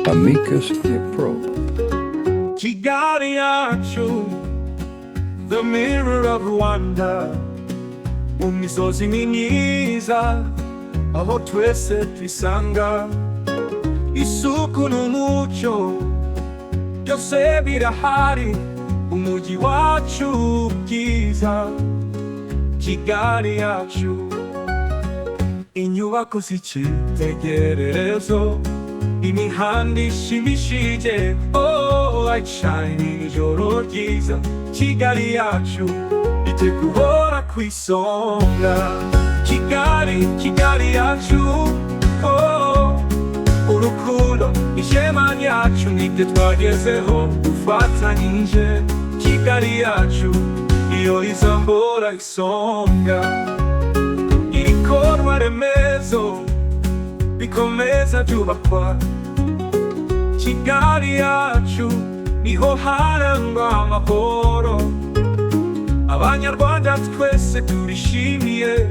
Amicus Pro. Kigali Yacu, the mirror of Rwanda. Mu misozi myiza, aho twese twisanga. Isuku n'umucyo, byose birahari. Umujyi wacu ubwiza, Kigali Yacu. Inyubako z'icyitegererezo, imihanda ishimishije, oh like shining ijoro ryiza. Kigali Yacu iteguhora ku isonga. Kigali Yacu, oh urukundo ishema ryacu nibyo twagezeho dufatanyije. Kigali Yacu iyo izahora isonga. Ibikorwa remezo bikomeza byubakwa. Kigali Yacu niho harangwa amahoro. Abanyarwanda twese turishimiye,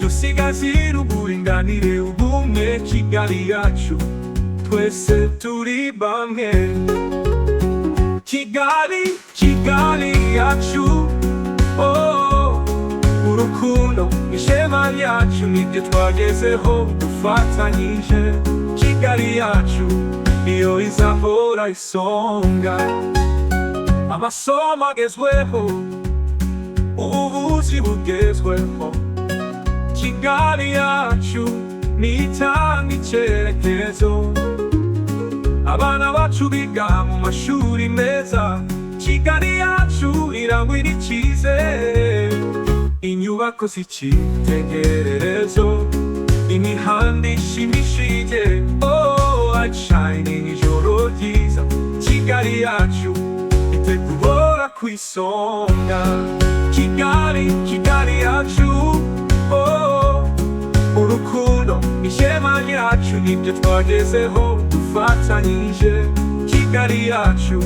dusigazira uburinganire, ubumwe. Kigali Yacu twese turi bamwe. Kigali Yacu, oh urukundo ishema ryacu nibyo twagezeho dufatanyije. Kigali Yacu iyo izahora isonga. Amasomo agezweho, ubuvuzi bugezweho. Kigali Yacu nitanga icyerekezo. Abana bacu biga mu mashuri meza. Kigali Yacu irangwira icyizere. Inyubako z'icyitegererezo, imihanda ishimishije, oh like shining ijoro ryiza. Kigali Yacu iteguhora ku isonga. Kigali Yacu, oh urukundo ishema ryacu nibyo twagezeho dufatanyije. Kigali Yacu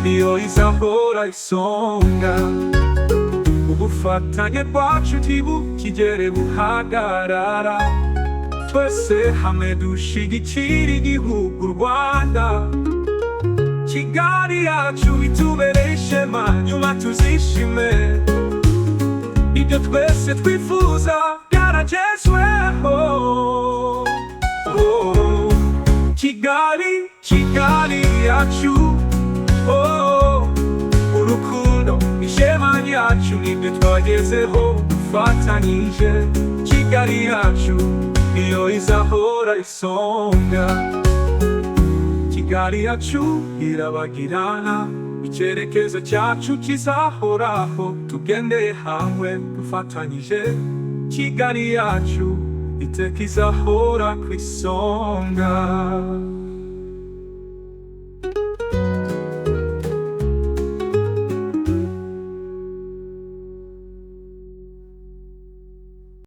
iyo izahora isonga. Ubufatanye bwacu ntibukigere buhagarara. Twese hamwe dushigikira igihugu Rwanda. Kigali Yacu itubereye ishema, nyuma tuzishime. Ibyo twese twifuza byaragezweho. Oh, Kigali Yacu, oh urukundo ishema ryacu nibyo twagezeho dufatanyije. Kigali Yacu iyo izahora isonga. Kigali Yacu irabagirana, icyerekezo cyacu kizahoraho. Tugendeye hamwe dufatanyije. Kigali Yacu iteka izahora ku isonga.